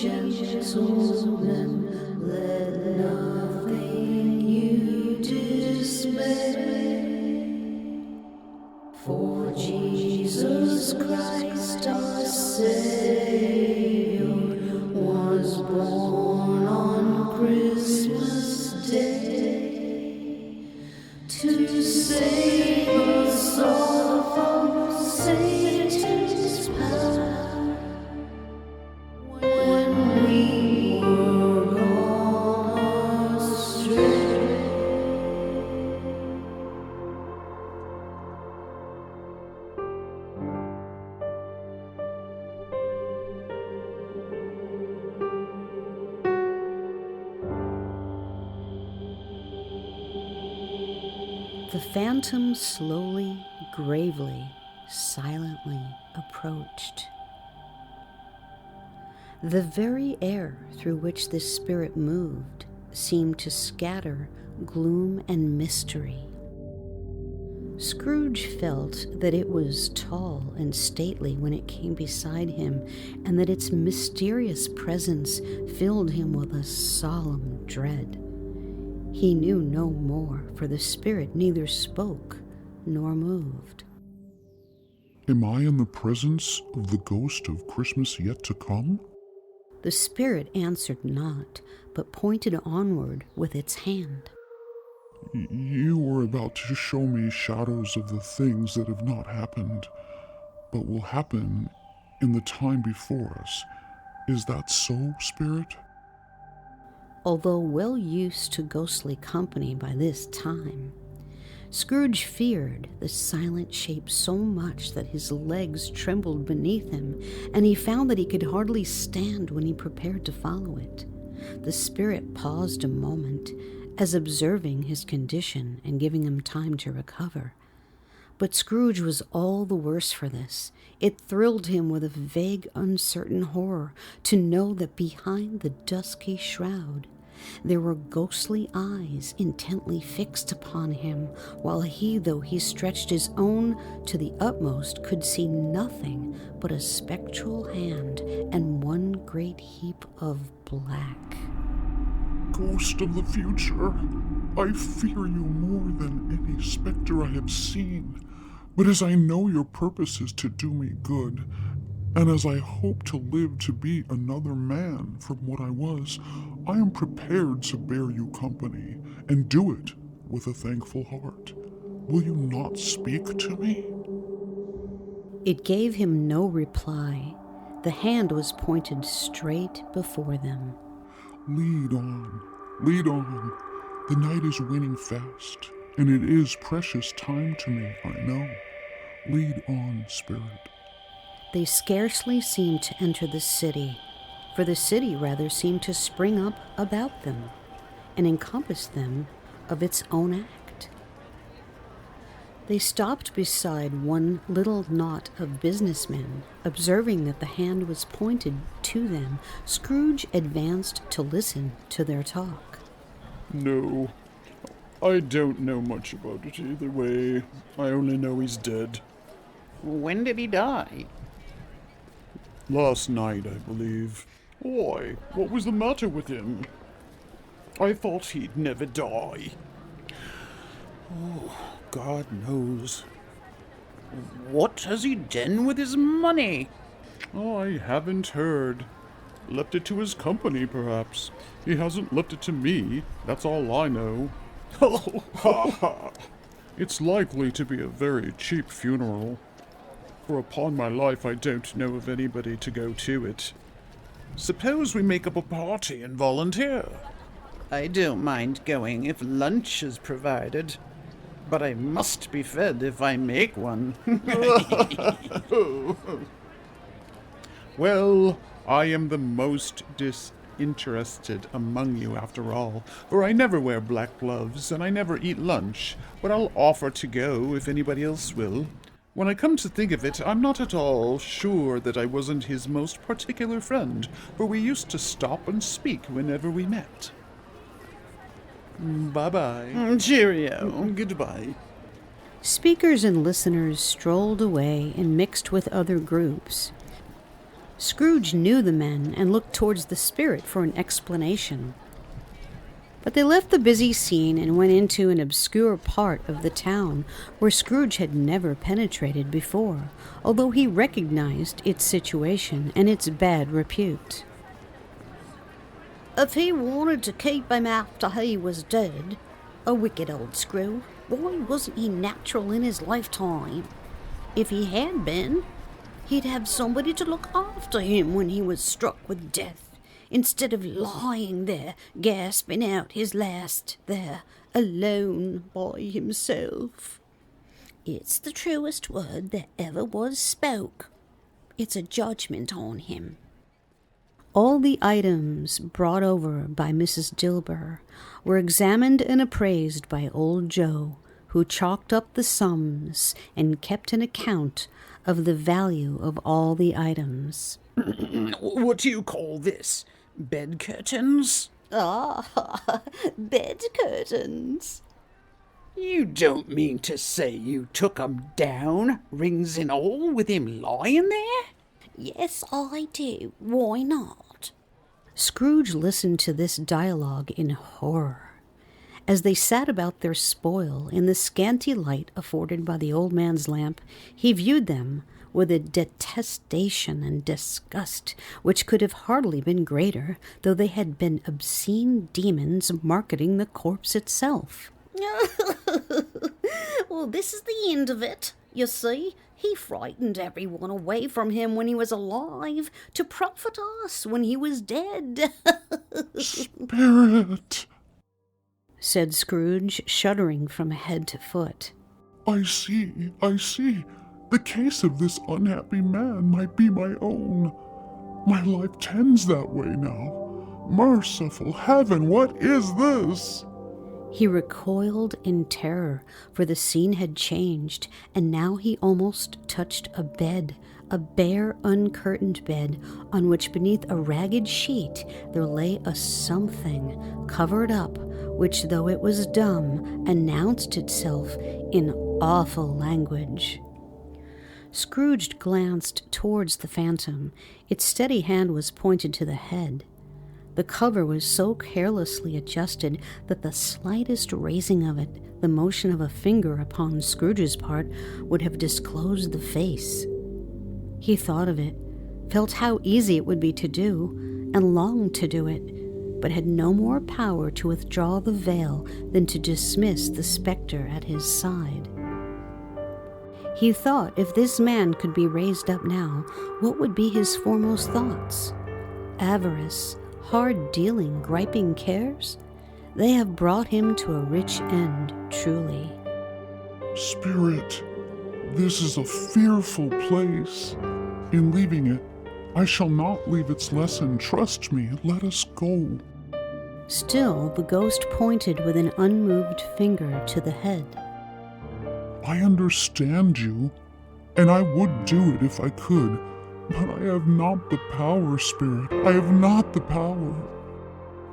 gentlemen, let nothing you dismay. For Jesus Christ our Savior was born on Christmas Day to save us all from Satan's power when we were gone astray. The phantom slowly, gravely, silently approached. The very air through which this spirit moved seemed to scatter gloom and mystery. Scrooge felt that it was tall and stately when it came beside him, and that its mysterious presence filled him with a solemn dread. He knew no more, for the spirit neither spoke nor moved. Am I in the presence of the ghost of Christmas yet to come? The spirit answered not, but pointed onward with its hand. You were about to show me shadows of the things that have not happened, but will happen in the time before us. Is that so, Spirit? Although well used to ghostly company by this time, Scrooge feared the silent shape so much that his legs trembled beneath him, and he found that he could hardly stand when he prepared to follow it. The spirit paused a moment, as observing his condition and giving him time to recover. But Scrooge was all the worse for this. It thrilled him with a vague, uncertain horror to know that behind the dusky shroud there were ghostly eyes intently fixed upon him, while he, though he stretched his own to the utmost, could see nothing but a spectral hand and one great heap of black. Ghost of the future, I fear you more than any specter I have seen. But as I know your purpose is to do me good, and as I hope to live to be another man from what I was, I am prepared to bear you company, and do it with a thankful heart. Will you not speak to me? It gave him no reply. The hand was pointed straight before them. Lead on, lead on. The night is waning fast, and it is precious time to me, I know. Lead on, Spirit. They scarcely seemed to enter the city, for the city rather seemed to spring up about them and encompass them of its own act. They stopped beside one little knot of businessmen. Observing that the hand was pointed to them, Scrooge advanced to listen to their talk. No, I don't know much about it either way. I only know he's dead. When did he die? Last night, I believe. Why, what was the matter with him? I thought he'd never die. Oh, God knows. What has he done with his money? Oh, I haven't heard. Left it to his company, perhaps. He hasn't left it to me. That's all I know. It's likely to be a very cheap funeral. For upon my life, I don't know of anybody to go to it. Suppose we make up a party and volunteer. I don't mind going if lunch is provided, but I must be fed if I make one. Well, I am the most disinterested among you after all, for I never wear black gloves and I never eat lunch, but I'll offer to go if anybody else will. When I come to think of it, I'm not at all sure that I wasn't his most particular friend, for we used to stop and speak whenever we met. Bye-bye. Cheerio. Goodbye. Speakers and listeners strolled away and mixed with other groups. Scrooge knew the men and looked towards the spirit for an explanation. But they left the busy scene and went into an obscure part of the town where Scrooge had never penetrated before, although he recognized its situation and its bad repute. If he wanted to keep him after he was dead, a wicked old screw, why wasn't he natural in his lifetime? If he had been, he'd have somebody to look after him when he was struck with death, instead of lying there, gasping out his last there, alone by himself. It's the truest word that ever was spoke. It's a judgment on him. All the items brought over by Mrs. Dilber were examined and appraised by old Joe, who chalked up the sums and kept an account of the value of all the items. What do you call this? Bed curtains? Ah, bed curtains. You don't mean to say you took 'em down, rings and all, with him lying there? Yes, I do. Why not? Scrooge listened to this dialogue in horror. As they sat about their spoil in the scanty light afforded by the old man's lamp, he viewed them with a detestation and disgust which could have hardly been greater, though they had been obscene demons marketing the corpse itself. Well, this is the end of it. You see, he frightened everyone away from him when he was alive to profit us when he was dead. Spirit! Said Scrooge, shuddering from head to foot. I see. The case of this unhappy man might be my own. My life tends that way now. Merciful heaven, what is this? He recoiled in terror, for the scene had changed, and now he almost touched a bed, a bare, uncurtained bed, on which beneath a ragged sheet there lay a something covered up, which, though it was dumb, announced itself in awful language. Scrooge glanced towards the phantom. Its steady hand was pointed to the head. The cover was so carelessly adjusted that the slightest raising of it, the motion of a finger upon Scrooge's part, would have disclosed the face. He thought of it, felt how easy it would be to do, and longed to do it, but had no more power to withdraw the veil than to dismiss the spectre at his side. He thought if this man could be raised up now, what would be his foremost thoughts? Avarice, hard-dealing, griping cares? They have brought him to a rich end, truly. Spirit, this is a fearful place. In leaving it, I shall not leave its lesson. Trust me, let us go. Still, the ghost pointed with an unmoved finger to the head. I understand you, and I would do it if I could, but I have not the power, Spirit. I have not the power.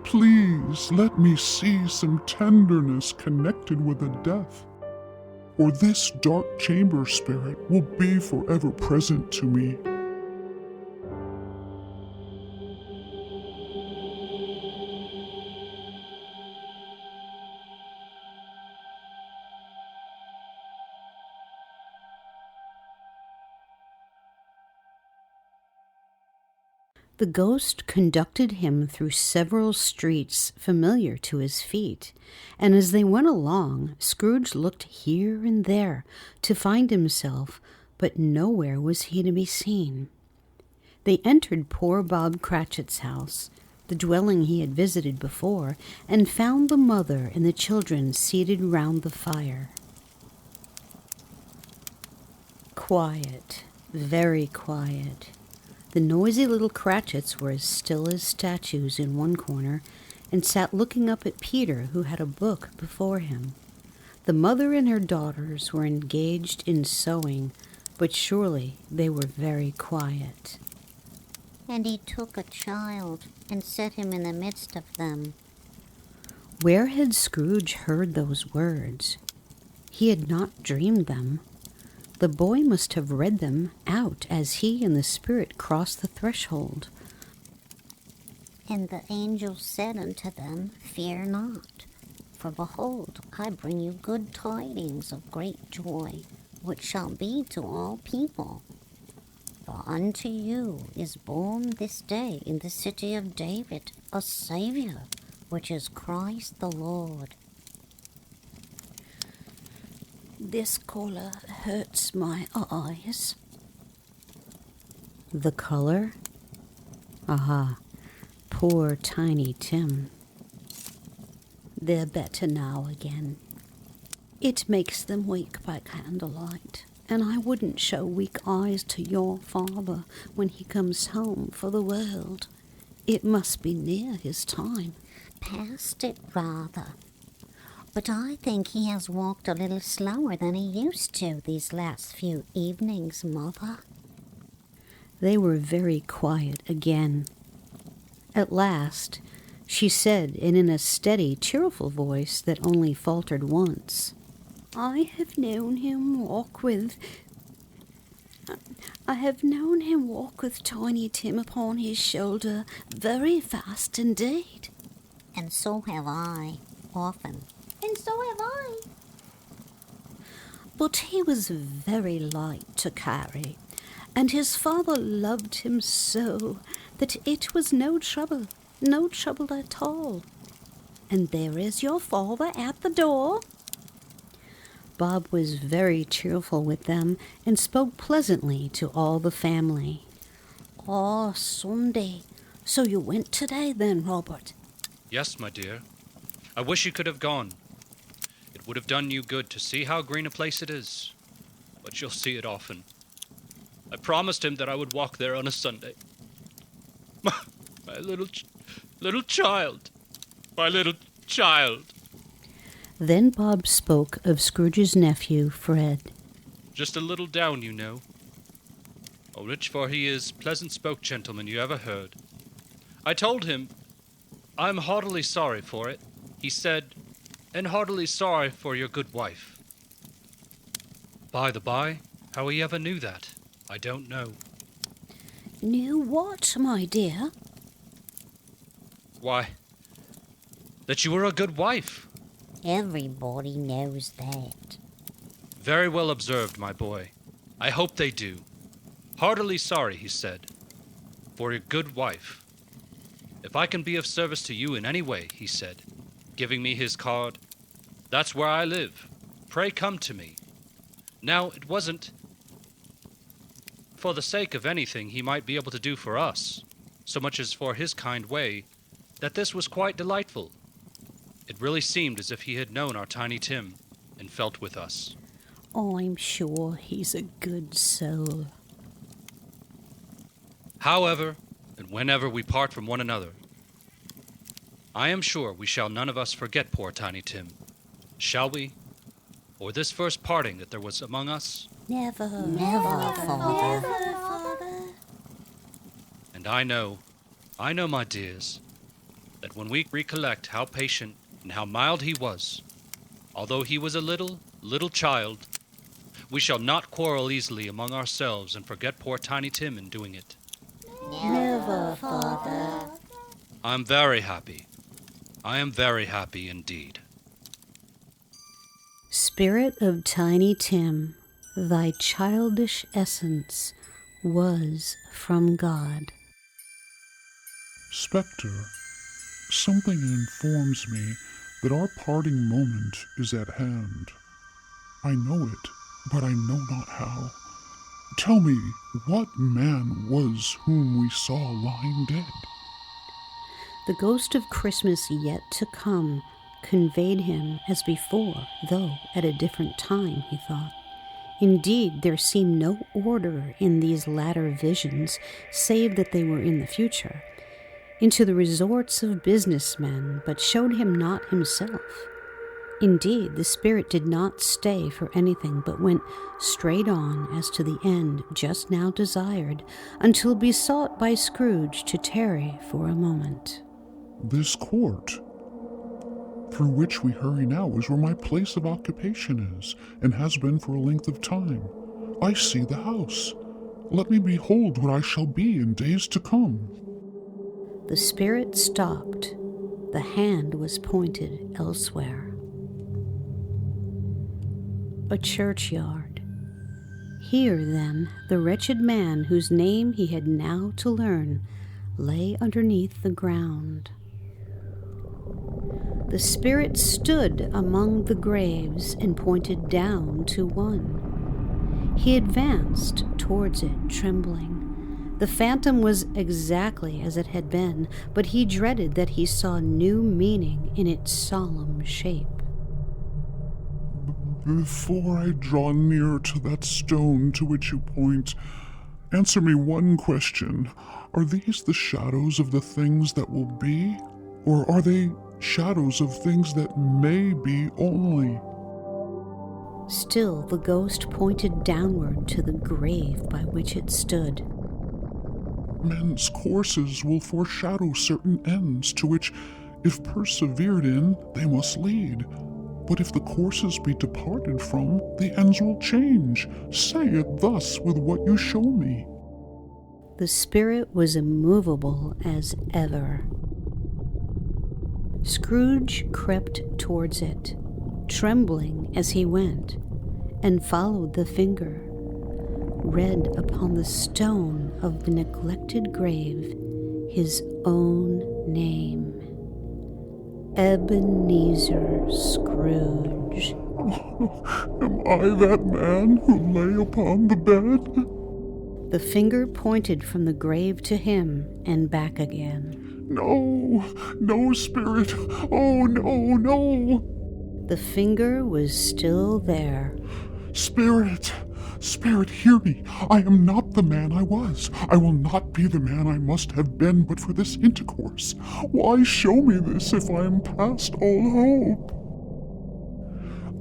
Please let me see some tenderness connected with a death, or this dark chamber, Spirit, will be forever present to me. The ghost conducted him through several streets familiar to his feet, and as they went along, Scrooge looked here and there to find himself, but nowhere was he to be seen. They entered poor Bob Cratchit's house, the dwelling he had visited before, and found the mother and the children seated round the fire. Quiet, very quiet. The noisy little Cratchits were as still as statues in one corner, and sat looking up at Peter, who had a book before him. The mother and her daughters were engaged in sewing, but surely they were very quiet. And he took a child and set him in the midst of them. Where had Scrooge heard those words? He had not dreamed them. The boy must have read them out as he and the spirit crossed the threshold. And the angel said unto them, Fear not, for behold, I bring you good tidings of great joy, which shall be to all people. For unto you is born this day in the city of David a Saviour, which is Christ the Lord. This color hurts my eyes. The color? Aha, poor Tiny Tim. They're better now again. It makes them weak by candlelight, and I wouldn't show weak eyes to your father when he comes home for the world. It must be near his time. Past it, rather. But I think he has walked a little slower than he used to these last few evenings, Mother. They were very quiet again. At last, she said, and in a steady, cheerful voice that only faltered once, I have known him walk with Tiny Tim upon his shoulder very fast indeed. And so have I, often. And so have I. But he was very light to carry, and his father loved him so that it was no trouble at all. And there is your father at the door. Bob was very cheerful with them and spoke pleasantly to all the family. Oh, Sunday. So you went today then, Robert? Yes, my dear. I wish you could have gone. It would have done you good to see how green a place it is. But you'll see it often. I promised him that I would walk there on a Sunday. My little child. My little child. Then Bob spoke of Scrooge's nephew, Fred. Just a little down, you know. Oh, rich for he is, pleasant-spoke gentleman you ever heard. I told him, I'm heartily sorry for it. He said, and heartily sorry for your good wife. By the by, how he ever knew that, I don't know. Knew what, my dear? Why, that you were a good wife. Everybody knows that. Very well observed, my boy. I hope they do. Heartily sorry, he said, for your good wife. If I can be of service to you in any way, he said, giving me his card, that's where I live. Pray come to me. Now, it wasn't for the sake of anything he might be able to do for us, so much as for his kind way, that this was quite delightful. It really seemed as if he had known our Tiny Tim and felt with us. I'm sure he's a good soul. However, and whenever we part from one another, I am sure we shall none of us forget poor Tiny Tim. Shall we? Or this first parting that there was among us? Never, Father. Never, Father. And I know, my dears, that when we recollect how patient and how mild he was, although he was a little child, we shall not quarrel easily among ourselves and forget poor Tiny Tim in doing it. Never, Father. I am very happy. I am very happy indeed. Spirit of Tiny Tim, thy childish essence was from God. Spectre, something informs me that our parting moment is at hand. I know it, but I know not how. Tell me, what man was whom we saw lying dead? The ghost of Christmas yet to come conveyed him as before, though at a different time, he thought. Indeed, there seemed no order in these latter visions, save that they were in the future, into the resorts of businessmen, but showed him not himself. Indeed, the spirit did not stay for anything, but went straight on as to the end just now desired, until besought by Scrooge to tarry for a moment. This court, through which we hurry now, is where my place of occupation is, and has been for a length of time. I see the house. Let me behold what I shall be in days to come. The spirit stopped. The hand was pointed elsewhere. A churchyard. Here, then, the wretched man whose name he had now to learn lay underneath the ground. The spirit stood among the graves and pointed down to one. He advanced towards it, trembling. The phantom was exactly as it had been, but he dreaded that he saw new meaning in its solemn shape. Before I draw near to that stone to which you point, answer me one question. Are these the shadows of the things that will be? Or are they shadows of things that may be only? Still the ghost pointed downward to the grave by which it stood. Men's courses will foreshadow certain ends to which, if persevered in, they must lead. But if the courses be departed from, the ends will change. Say it thus with what you show me. The spirit was immovable as ever. Scrooge crept towards it, trembling as he went, and followed the finger. Read upon the stone of the neglected grave his own name. Ebeneezer Scrooge. Am I that man who lay upon the bed? The finger pointed from the grave to him and back again. No, no, spirit. Oh, no, no. The finger was still there. Spirit, spirit, hear me. I am not the man I was. I will not be the man I must have been but for this intercourse. Why show me this if I am past all hope?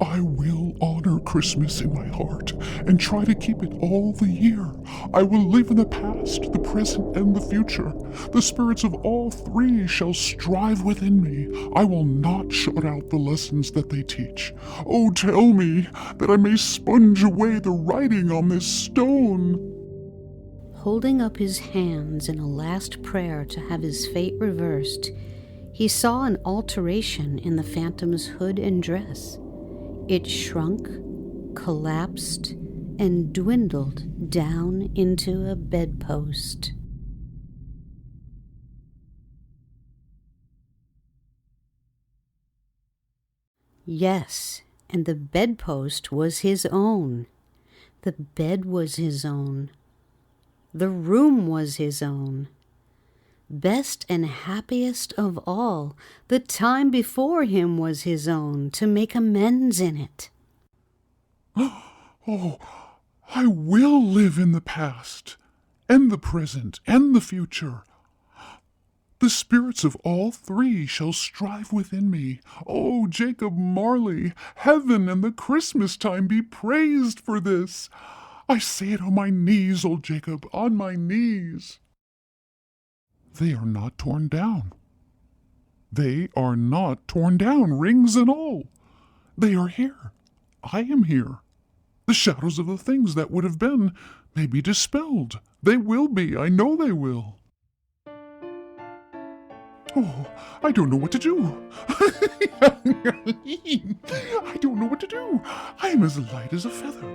I will honor Christmas in my heart and try to keep it all the year. I will live in the past, the present, and the future. The spirits of all three shall strive within me. I will not shut out the lessons that they teach. Oh, tell me that I may sponge away the writing on this stone. Holding up his hands in a last prayer to have his fate reversed, he saw an alteration in the phantom's hood and dress. It shrunk, collapsed, and dwindled down into a bedpost. Yes, and the bedpost was his own. The bed was his own. The room was his own. Best and happiest of all, the time before him was his own, to make amends in it. Oh, I will live in the past, and the present, and the future. The spirits of all three shall strive within me. Oh, Jacob Marley, heaven and the Christmas time be praised for this. I say it on my knees, old Jacob, on my knees. They are not torn down. They are not torn down, rings and all. They are here. I am here. The shadows of the things that would have been may be dispelled. They will be. I know they will. Oh, I don't know what to do. I don't know what to do. I am as light as a feather.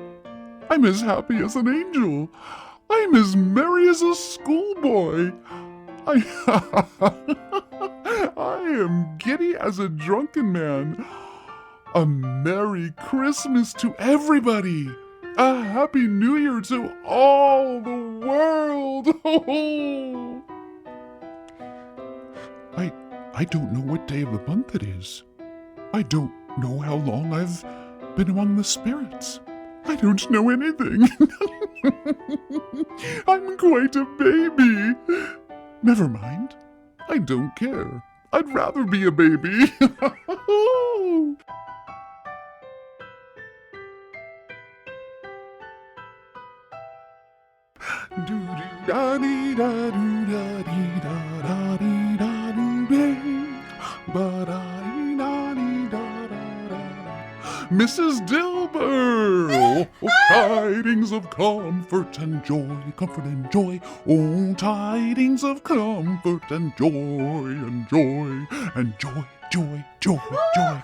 I'm as happy as an angel. I'm as merry as a schoolboy. I am giddy as a drunken man. A Merry Christmas to everybody. A Happy New Year to all the world. I don't know what day of the month it is. I don't know how long I've been among the spirits. I don't know anything. I'm quite a baby. Never mind. I don't care. I'd rather be a baby. Mrs. Dilber! Oh, tidings of comfort and joy, comfort and joy. Oh, tidings of comfort and joy, and joy, and joy, joy, joy, joy.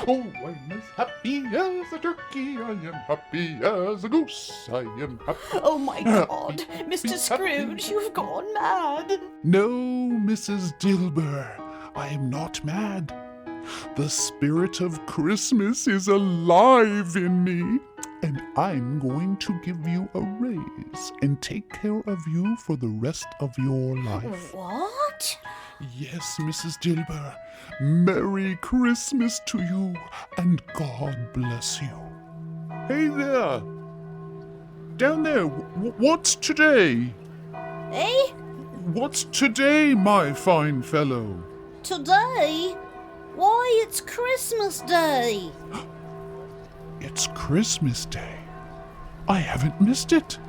Oh, I'm as happy as a turkey, I am happy as a goose, I am happy. Oh my God, happy, Mr. Scrooge, you've gone mad. No, Mrs. Dilber, I am not mad. The spirit of Christmas is alive in me, and I'm going to give you a raise and take care of you for the rest of your life. What? Yes, Mrs. Dilber, Merry Christmas to you, and God bless you. Hey there! Down there, what's today? Eh? What's today, my fine fellow? Today? Why, it's Christmas Day. It's Christmas Day. I haven't missed it.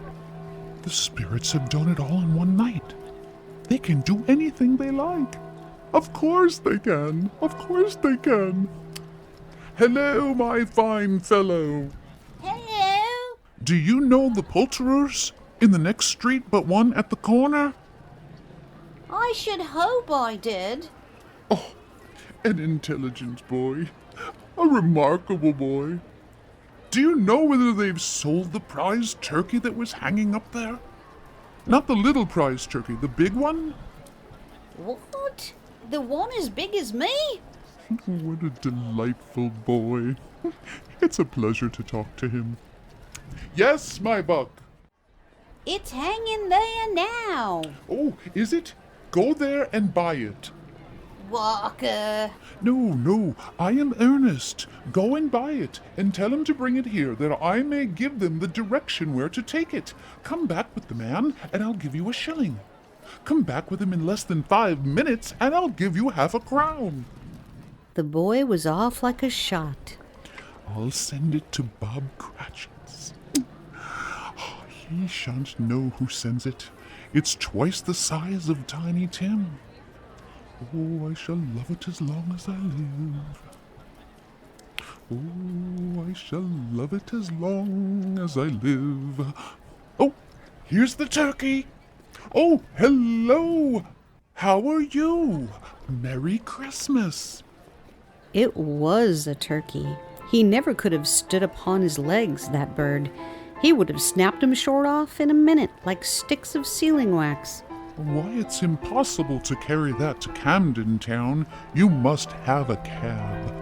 The spirits have done it all in one night. They can do anything they like. Of course they can. Of course they can. Hello, my fine fellow. Hello? Do you know the poulterers in the next street but one at the corner? I should hope I did. Oh, an intelligent boy. A remarkable boy. Do you know whether they've sold the prize turkey that was hanging up there? Not the little prize turkey, the big one? What? The one as big as me? What a delightful boy. It's a pleasure to talk to him. Yes, my buck. It's hanging there now. Oh, is it? Go there and buy it. Walker. No, I am earnest. Go and buy it, and tell him to bring it here, that I may give them the direction where to take it. Come back with the man, and I'll give you a shilling. Come back with him in less than 5 minutes, and I'll give you half a crown. The boy was off like a shot. I'll send it to Bob Cratchit's. He shan't know who sends it. It's twice the size of Tiny Tim. Oh, I shall love it as long as I live. Oh, I shall love it as long as I live. Oh, here's the turkey. Oh, hello. How are you? Merry Christmas. It was a turkey. He never could have stood upon his legs, that bird. He would have snapped him short off in a minute, like sticks of sealing wax. Why, it's impossible to carry that to Camden Town. You must have a cab.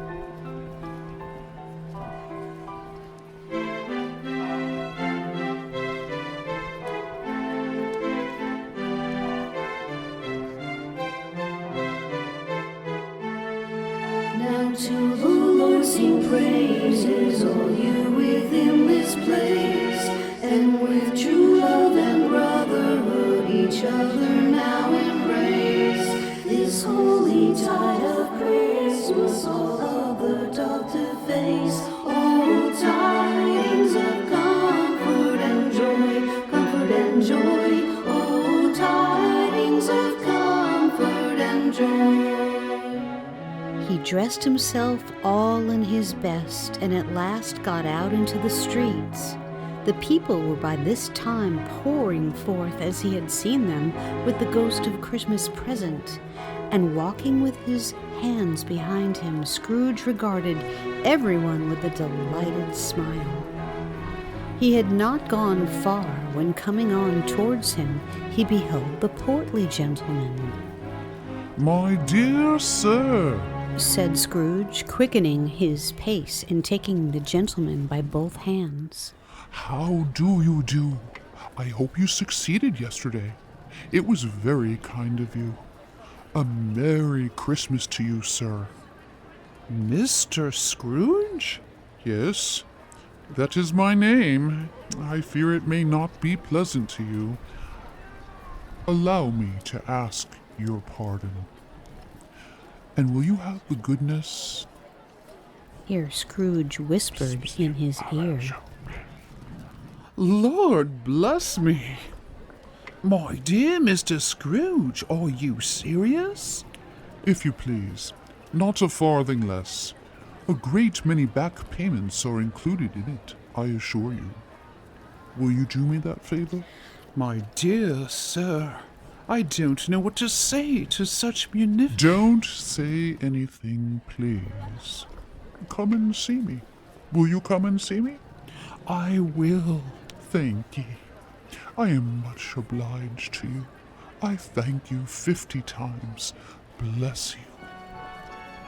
Now to the Lord sing praises, all you within this place, and with true love and brotherhood each other now embrace. This holy tide of Christmas all other doth deface. Oh, tidings of comfort and joy, comfort and joy. Oh, tidings of comfort and joy. He dressed himself all in his best and at last got out into the streets. The people were by this time pouring forth as he had seen them with the ghost of Christmas present, and walking with his hands behind him, Scrooge regarded everyone with a delighted smile. He had not gone far when, coming on towards him, he beheld the portly gentleman. My dear sir, Said Scrooge, quickening his pace and taking the gentleman by both hands. how do you do? I hope you succeeded yesterday. It was very kind of you. A Merry Christmas to you, sir. Mr. Scrooge? Yes, that is my name. I fear it may not be pleasant to you. Allow me to ask your pardon. And will you have the goodness? Here Scrooge whispered in his ear. Lord bless me. My dear Mr. Scrooge, are you serious? If you please, not a farthing less. A great many back payments are included in it, I assure you. Will you do me that favor? My dear sir, I don't know what to say to such munificence. Don't say anything, please. Come and see me. Will you come and see me? I will. Thank ye. I am much obliged to you. I thank you 50 times. Bless you.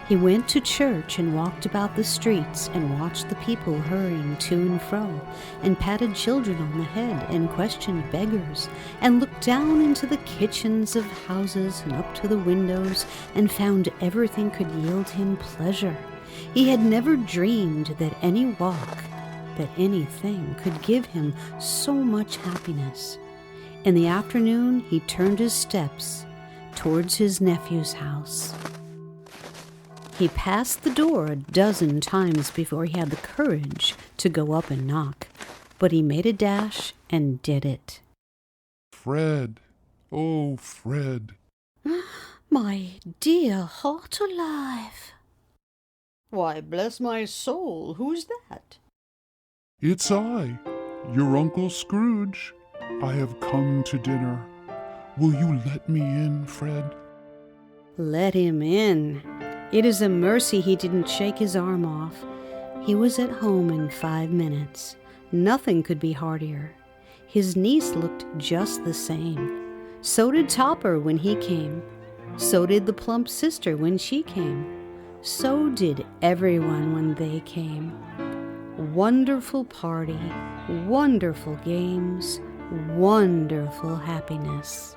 He went to church and walked about the streets and watched the people hurrying to and fro, and patted children on the head and questioned beggars, and looked down into the kitchens of houses and up to the windows, and found everything could yield him pleasure. He had never dreamed that any walk, that anything could give him so much happiness. In the afternoon he turned his steps towards his nephew's house. He passed the door a dozen times before he had the courage to go up and knock, but he made a dash and did it. Fred, oh Fred. My dear heart alive. Why, bless my soul, who's that? It's I, your Uncle Scrooge. I have come to dinner. Will you let me in, Fred? Let him in. It is a mercy he didn't shake his arm off. He was at home in 5 minutes. Nothing could be heartier. His niece looked just the same. So did Topper when he came. So did the plump sister when she came. So did everyone when they came. Wonderful party, wonderful games, wonderful happiness.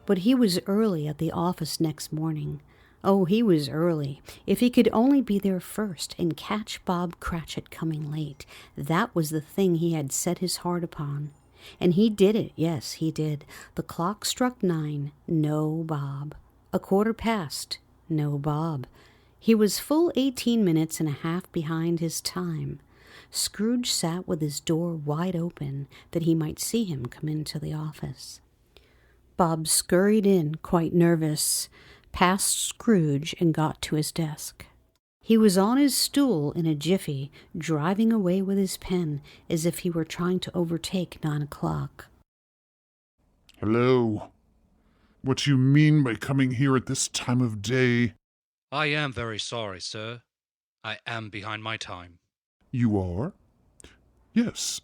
But he was early at the office next morning. Oh, he was early. If he could only be there first and catch Bob Cratchit coming late, that was the thing he had set his heart upon. And he did it, yes, he did. The clock struck 9, no Bob. 1/4 past, no Bob. He was full 18 minutes and a half behind his time. Scrooge sat with his door wide open that he might see him come into the office. Bob scurried in, quite nervous, past Scrooge, and got to his desk. He was on his stool in a jiffy, driving away with his pen as if he were trying to overtake 9 o'clock. Hello. What do you mean by coming here at this time of day? I am very sorry, sir. I am behind my time. You are? Yes,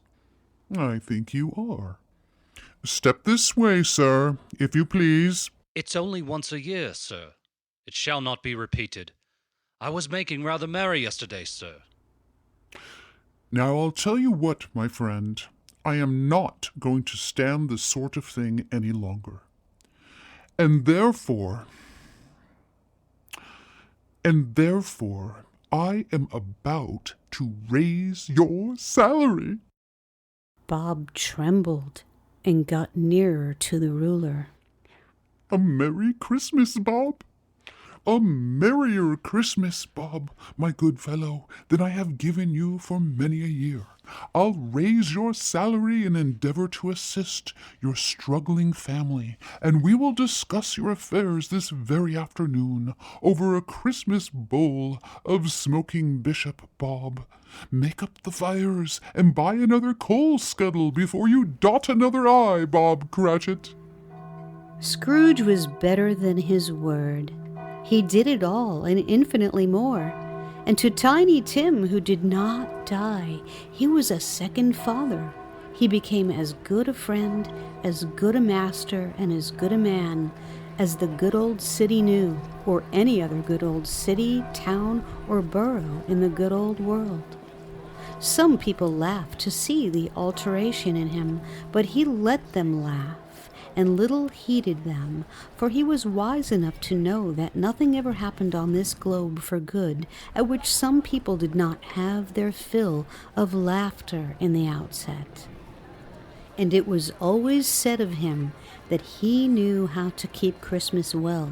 I think you are. Step this way, sir, if you please. It's only once a year, sir. It shall not be repeated. I was making rather merry yesterday, sir. Now I'll tell you what, my friend. I am not going to stand this sort of thing any longer. And therefore, I am about to raise your salary. Bob trembled and got nearer to the ruler. A Merry Christmas, Bob. A merrier Christmas, Bob, my good fellow, than I have given you for many a year. I'll raise your salary and endeavor to assist your struggling family, and we will discuss your affairs this very afternoon over a Christmas bowl of smoking bishop, Bob. Make up the fires and buy another coal scuttle before you dot another I, Bob Cratchit. Scrooge was better than his word. He did it all and infinitely more. And to Tiny Tim, who did not die, he was a second father. He became as good a friend, as good a master, and as good a man as the good old city knew, or any other good old city, town, or borough in the good old world. Some people laughed to see the alteration in him, but he let them laugh, and little heeded them, for he was wise enough to know that nothing ever happened on this globe for good at which some people did not have their fill of laughter in the outset. And it was always said of him that he knew how to keep Christmas well,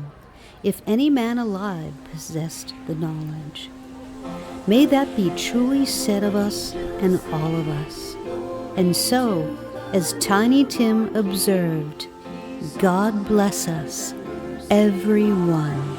if any man alive possessed the knowledge. May that be truly said of us and all of us. And so, as Tiny Tim observed, God bless us everyone